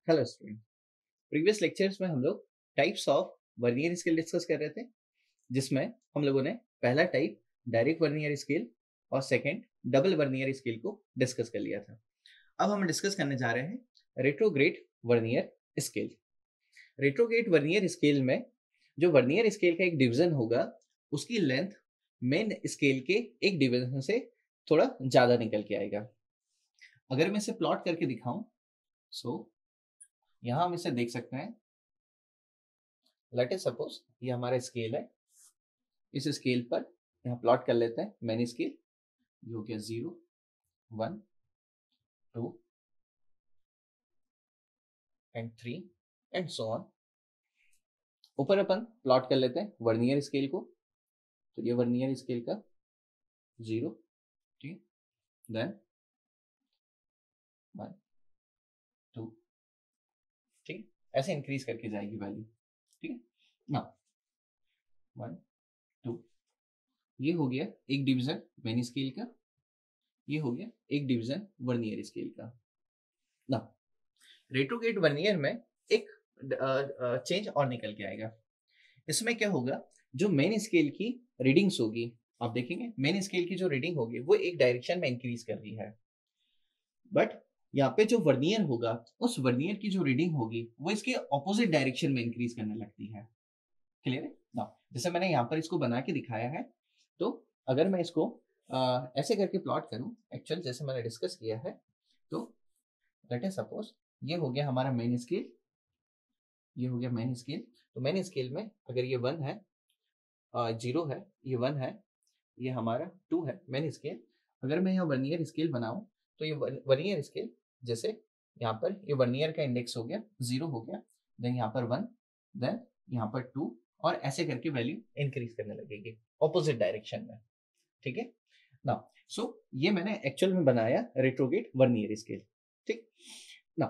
Hello student. Previous lectures में हम लोग types of vernier scale discuss कर रहे थे, जिसमें हम लोगों ने पहला टाइप डायरेक्ट वर्नियर स्केल और सेकंड डबल वर्नियर स्केल को डिस्कस कर लिया था। अब हम डिस्कस करने जा रहे हैं retrograde vernier scale. Retrograde vernier scale में जो वर्नियर स्केल का एक डिवीजन होगा, उसकी लेंथ मेन स्केल के एक डिवीजन से थोड़ा ज्यादा निकल के आएगा। अगर मैं इसे प्लॉट करके दिखाऊं, यहां हम इसे देख सकते हैं। लेट अस सपोज ये हमारा स्केल है। इस स्केल पर यहाँ प्लॉट कर लेते हैं मेन स्केल। ये हो गया 0, 1, 2 एंड 3 एंड सो ऑन। ऊपर अपन प्लॉट कर लेते हैं वर्नियर स्केल को। तो ये वर्नियर स्केल का 0, ठीक, देन 1, 2, ठीक, ऐसे इंक्रीज करके जाएगी वैल्यू, ठीक है ना। 1, 2, ये हो गया एक डिवीजन मेन स्केल का, ये हो गया एक डिवीजन वर्नियर स्केल का ना। रेट्रोग्रेड वर्नियर में एक चेंज और निकल के आएगा। इसमें क्या होगा, जो मेन स्केल की रीडिंग्स होगी, आप देखेंगे मेन स्केल की जो रीडिंग होगी वो एक डायरेक्शन में इंक्रीज कर रही है, बट यहाँ पे जो वर्नियर होगा, उस वर्नियर की जो रीडिंग होगी वो इसके ऑपोजिट डायरेक्शन में इंक्रीज करने लगती है। क्लियर है ना। जैसे मैंने यहाँ पर इसको बना के दिखाया है, तो अगर मैं इसको ऐसे करके प्लॉट करूं, एक्चुअल जैसे मैंने डिस्कस किया है, तो लेट अस सपोज ये हो गया हमारा मेन स्केल, ये हो गया मेन स्केल। तो मेन स्केल में अगर ये 1 है, 0 है, ये 1 है, ये हमारा 2 है मेन स्केल। अगर मैं यहाँ वर्नियर स्केल बनाऊं, तो ये वर्नियर स्केल जैसे यहाँ पर ये वर्नियर का इंडेक्स हो गया 0 हो गया, देन यहाँ पर 1, देन यहाँ पर 2, और ऐसे करके वैल्यू इंक्रीज करने लगेगी ऑपोजिट डायरेक्शन में, ठीक है ना। सो ये मैंने एक्चुअल में बनाया रेट्रोग्रेड वर्नियर स्केल, ठीक ना।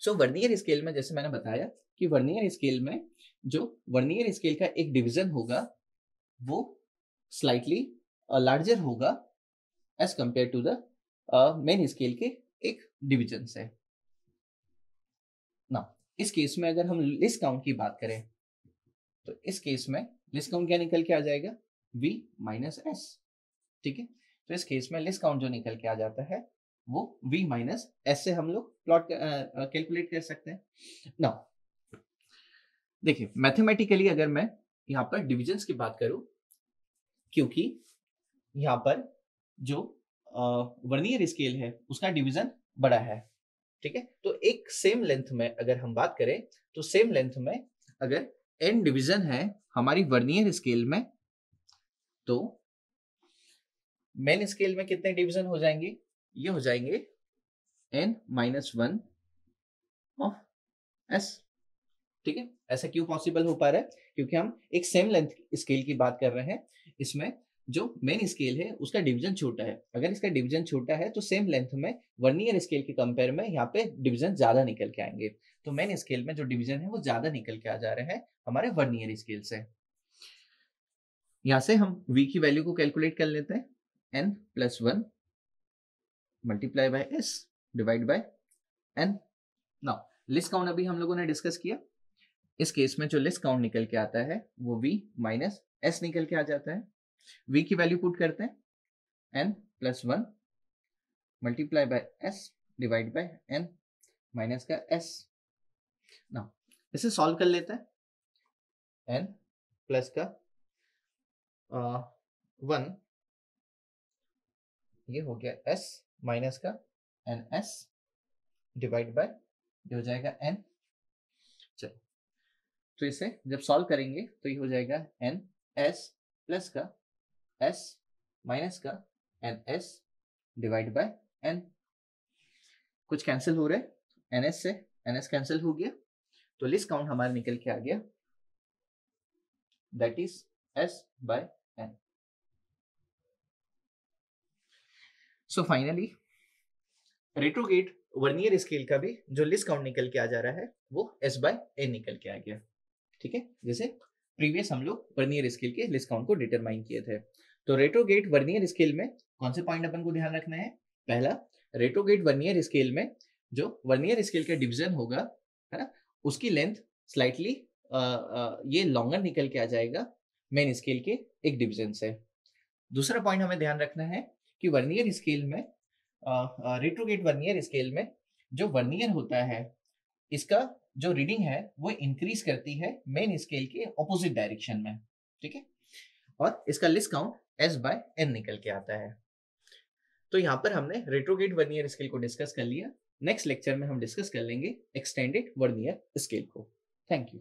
सो वर्नियर स्केल में जैसे मैंने बताया कि वर्नियर स्केल में जो वर्नियर स्केल का एक डिवीजन होगा वो स्लाइटली लार्जर होगा as compared to the main scale के एक डिवीजन से ना। इस केस में अगर हम लिस्ट काउंट की बात करें, तो इस केस में लिस्ट काउंट क्या निकल के आ जाएगा, v माइनस एस, ठीक है। तो इस केस में लिस्ट काउंट जो निकल के आ जाता है वो v माइनस एस से हम लोग प्लॉट कैलकुलेट कर सकते हैं ना। देखिए मैथमेटिकली अगर मैं यहाँ पर डिविजन्स की बात करूं, क्योंकि यहाँ पर जो वर्नियर स्केल है उसका डिवीजन बड़ा है, ठीक है। तो एक सेम लेंथ में अगर हम बात करें, तो सेम लेंथ में अगर n डिवीजन है हमारी वर्नियर स्केल में, तो मेन स्केल में कितने डिवीजन हो जाएंगे, ये हो जाएंगे n माइनस 1 ऑफ s, ठीक है। ऐसा क्यों पॉसिबल हो पा रहा है, क्योंकि हम एक सेम लेंथ स्केल की बात कर रहे हैं। इसमें जो मेन स्केल है उसका डिवीजन छोटा है। अगर इसका डिवीजन छोटा है तो सेम लेंथ में वर्नियर स्केल के कंपेयर में यहाँ पे डिवीजन ज्यादा निकल के आएंगे। तो मेन स्केल में जो डिवीजन है वो ज्यादा निकल के आ जा रहे हैं हमारे वर्नियर स्केल से। यहाँ से हम v की वैल्यू को कैलकुलेट कर लेते हैं, n plus 1 multiply by s divide by n। Now list count अभी हम लोगों ने डिस्कस किया। इस केस में जो लिस्ट काउंट निकल के आता है वो v माइनस s निकल के आ जाता है। v की वैल्यू पुट करते हैं, n plus 1 multiply by s divide by n minus का s। ना इसे सॉल्व कर लेते हैं, n प्लस का 1, ये हो गया s माइनस का ns डिवाइड बाय ये हो जाएगा n। चलो तो इसे जब सॉल्व करेंगे तो ये हो जाएगा n s प्लस का s माइनस का ns डिवाइड बाय n। कुछ कैंसिल हो रहा है, ns से ns कैंसिल हो गया, तो लिस्ट काउंट हमारा निकल के आ गया, that is s by n। So finally retrograde vernier scale का भी जो लिस्ट काउंट निकल के आ जा रहा है वो s बाय n निकल के आ गया, ठीक है। जैसे प्रीवियस हम लोग वर्नियर स्केल के लिस्ट काउंट को डिटरमाइन किए थे। तो रेट्रोग्रेड वर्नियर स्केल में कौन से पॉइंट अपन को ध्यान रखना है, पहला रेट्रोग्रेड वर्नियर स्केल में जो वर्नियर स्केल का डिवीजन होगा, है ना, उसकी लेंथ स्लाइटली ये लॉन्गर निकल के आ जाएगा मेन स्केल के एक डिवीजन से। दूसरा पॉइंट हमें ध्यान रखना है कि वर्नियर स्केल में, रेट्रोग्रेड वर्नियर स्केल में जो वर्नियर होता है, इसका जो रीडिंग है वो इंक्रीज करती है मेन स्केल के ऑपोजिट डायरेक्शन में, ठीक है, और इसका लिस्ट काउंट S/N निकल के आता है। तो यहाँ पर हमने रेट्रोग्रेड वर्नियर स्केल को डिस्कस कर लिया। नेक्स्ट लेक्चर में हम डिस्कस कर लेंगे एक्सटेंडेड वर्नियर स्केल को। Thank you.